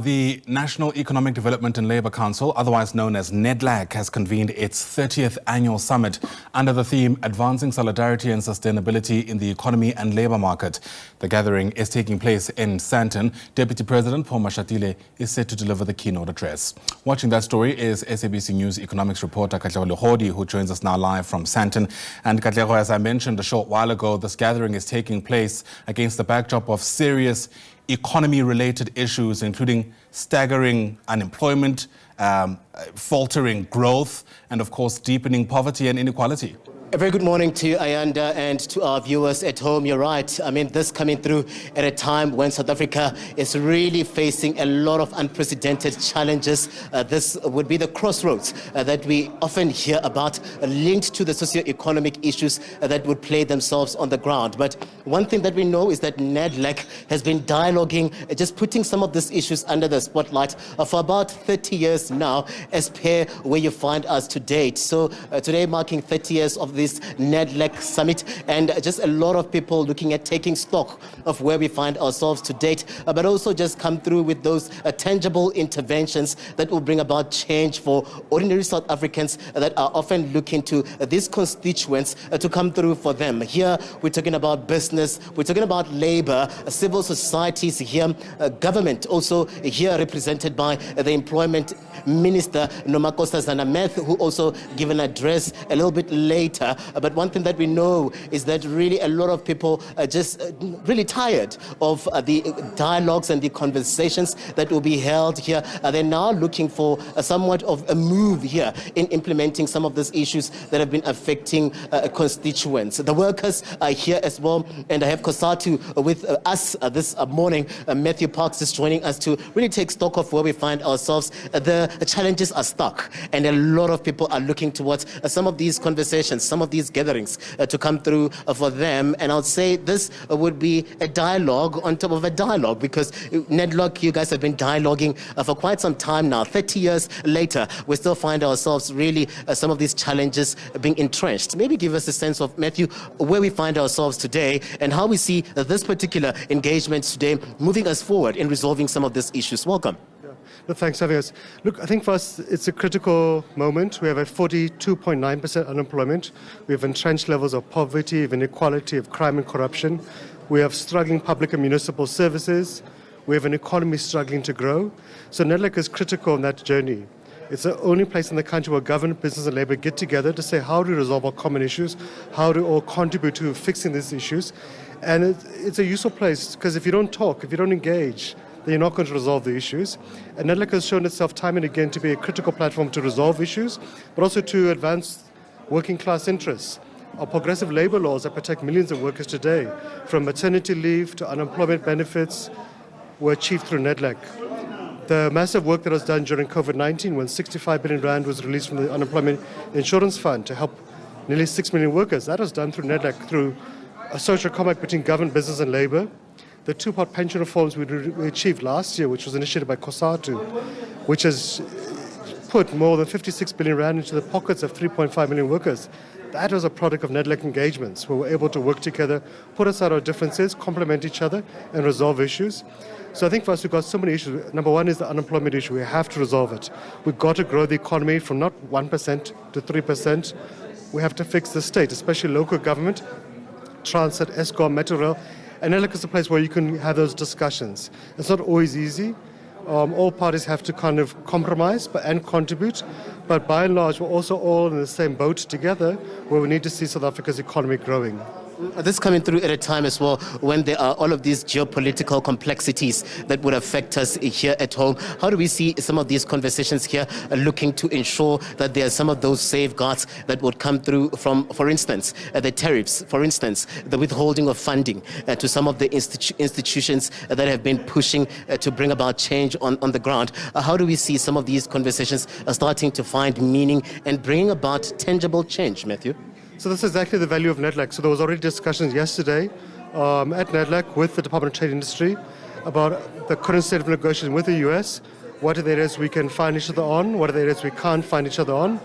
The National Economic Development and Labour Council, otherwise known as Nedlac, has convened its 30th annual summit under the theme Advancing Solidarity and Sustaninability in the Economy and Labour Market. The gathering is taking place in Sandton. Deputy President Paul Mashatile is set to deliver the keynote address. Watching that story is SABC News economics reporter Katlego Legodi, who joins us now live from Sandton. And Katlego, as I mentioned a short while ago, this gathering is taking place against the backdrop of serious economy-related issues, including staggering unemployment, faltering growth, and of course, deepening poverty and inequality. A very good morning to you, Ayanda, and to our viewers at home. You're right. I mean, this coming through at a time when South Africa is really facing a lot of unprecedented challenges. This would be the crossroads that we often hear about, linked to the socio-economic issues that would play themselves on the ground. But one thing that we know is that Nedlac has been dialoguing, just putting some of these issues under the spotlight for about 30 years now, as per where you find us to date. So today marking 30 years of this Nedlac summit, and just a lot of people looking at taking stock of where we find ourselves to date, but also just come through with those tangible interventions that will bring about change for ordinary South Africans that are often looking to these constituents to come through for them. Here we're talking about business, we're talking about labor, civil societies here, government also here represented by the employment minister Nomakosa Zanameth, who also gave an address a little bit later. But one thing that we know is that really a lot of people are just really tired of the dialogues and the conversations that will be held here. They're now looking for somewhat of a move here in implementing some of these issues that have been affecting constituents. The workers are here as well, and I have Cosatu with us this morning. Matthew Parks is joining us to really take stock of where we find ourselves. The challenges are stuck, and a lot of people are looking towards some of these conversations, some of these gatherings to come through for them. And I'll say this would be a dialogue on top of a dialogue, because Nedlac, you guys have been dialoguing for quite some time now. 30 years later, we still find ourselves really some of these challenges being entrenched. Maybe give us a sense of, Matthew, where we find ourselves today and how we see this particular engagement today moving us forward in resolving some of these issues. Welcome. No, thanks for having us. Look, I think for us it's a critical moment. We have a 42.9% unemployment. We have entrenched levels of poverty, of inequality, of crime and corruption. We have struggling public and municipal services. We have an economy struggling to grow. So Nedlac is critical in that journey. It's the only place in the country where government, business and labor get together to say how to resolve our common issues, how to all contribute to fixing these issues. And it's a useful place, because if you don't talk, if you don't engage, then you're not going to resolve the issues. And Nedlac has shown itself time and again to be a critical platform to resolve issues, but also to advance working class interests. Our progressive labor laws that protect millions of workers today, from maternity leave to unemployment benefits, were achieved through Nedlac. The massive work that was done during COVID-19, when 65 billion rand was released from the Unemployment Insurance Fund to help nearly 6 million workers, that was done through Nedlac, through a social compact between government, business and labor. The two-part pension reforms we achieved last year, which was initiated by Cosatu, which has put more than 56 billion rand into the pockets of 3.5 million workers. That was a product of Nedlac engagements, where we're able to work together, put aside our differences, complement each other, and resolve issues. So I think for us, we've got so many issues. Number one is the unemployment issue. We have to resolve it. We've got to grow the economy from not 1% to 3%. We have to fix the state, especially local government, transit, Eskom, Metro Rail. And Nedlac is a place where you can have those discussions. It's not always easy. All parties have to kind of compromise and contribute. But by and large, we're also all in the same boat together, where we need to see South Africa's economy growing. This coming through at a time as well when there are all of these geopolitical complexities that would affect us here at home. How do we see some of these conversations here looking to ensure that there are some of those safeguards that would come through from, for instance, the tariffs, for instance, the withholding of funding to some of the institutions that have been pushing to bring about change on the ground? How do we see some of these conversations starting to find meaning and bring about tangible change, Matthew? So this is exactly the value of Nedlac. So there was already discussions yesterday at Nedlac with the Department of Trade Industry about the current state of negotiation with the US. What are the areas we can find each other on? What are the areas we can't find each other on?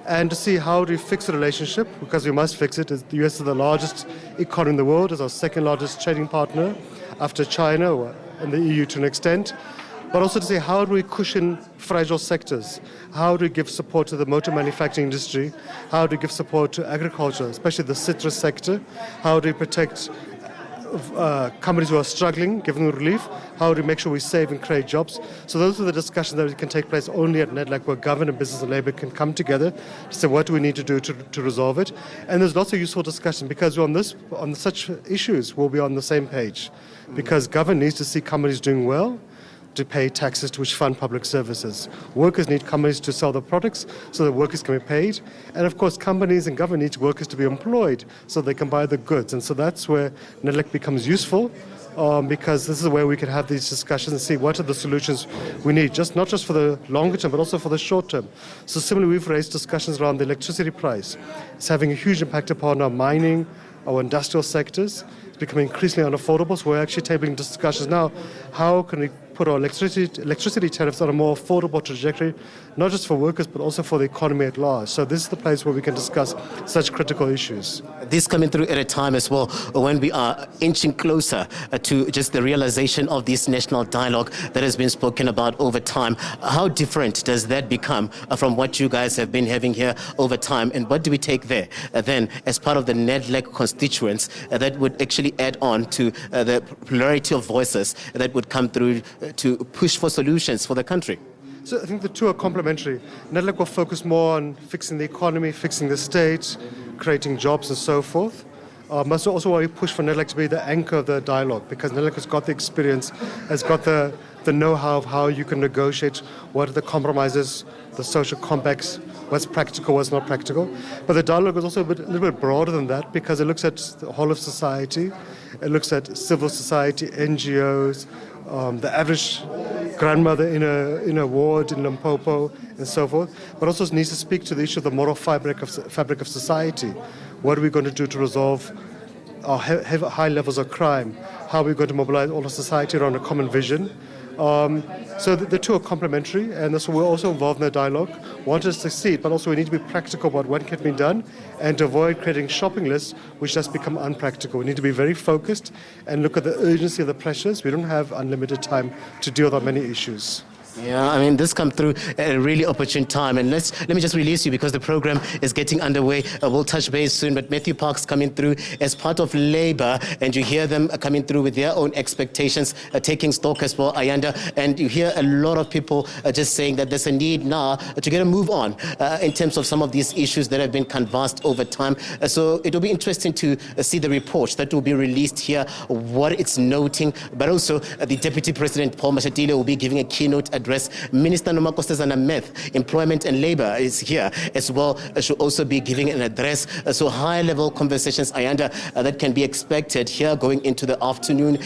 And to see how to fix the relationship, because we must fix it. The US is the largest economy in the world, is our second largest trading partner after China and the EU to an extent. but also to say how do we cushion fragile sectors? How do we give support to the motor manufacturing industry? How do we give support to agriculture, especially the citrus sector? How do we protect companies who are struggling, give them relief? How do we make sure we save and create jobs? So those are the discussions that can take place only at Nedlac, where government and business and labour can come together to say what do we need to do to resolve it. And there's lots of useful discussion because on such issues we'll be on the same page, because government needs to see companies doing well, to pay taxes to which fund public services. Workers need companies to sell their products so that workers can be paid. And of course, companies and government need workers to be employed so they can buy the goods. And so that's where Nedlac becomes useful, because this is where we can have these discussions and see what are the solutions we need, not just for the longer term, but also for the short term. So similarly, we've raised discussions around the electricity price. It's having a huge impact upon our mining, our industrial sectors. It's becoming increasingly unaffordable. So we're actually tabling discussions now. How can we put our electricity tariffs on a more affordable trajectory, not just for workers, but also for the economy at large? So this is the place where we can discuss such critical issues. This coming through at a time as well when we are inching closer to just the realization of this national dialogue that has been spoken about over time. How different does that become from what you guys have been having here over time? And what do we take there then as part of the Nedlac constituents that would actually add on to the plurality of voices that would come through to push for solutions for the country? So I think the two are complementary. Nedlac will focus more on fixing the economy, fixing the state, creating jobs and so forth. Must also why we push for Nedlac to be the anchor of the dialogue, because Nedlac has got the experience, has got the know-how of how you can negotiate, what are the compromises, the social compacts, what's practical, what's not practical. But the dialogue is also a little bit broader than that, because it looks at the whole of society. It looks at civil society, NGOs, the average grandmother in a ward in Limpopo and so forth, but also needs to speak to the issue of the moral fabric of society. What are we going to do to resolve our high levels of crime? How are we going to mobilize all of society around a common vision? So the two are complementary, and that's why we're also involved in the dialogue. Want to succeed, but also we need to be practical about what can be done and to avoid creating shopping lists which just become unpractical. We need to be very focused and look at the urgency of the pressures. We don't have unlimited time to deal with many issues. Yeah, I mean, this come through at a really opportune time. And let me just release you because the program is getting underway. We'll touch base soon. But Matthew Park's coming through as part of Labour, and you hear them coming through with their own expectations, taking stock as well, Ayanda. And you hear a lot of people just saying that there's a need now to get a move on in terms of some of these issues that have been canvassed over time. So it will be interesting to see the report that will be released here, what it's noting. But also the Deputy President Paul Mashatile will be giving a keynote address. Minister Nomakosazana Meth, Employment and Labour, is here as well. She'll also be giving an address. So high-level conversations, Ayanda, that can be expected here going into the afternoon.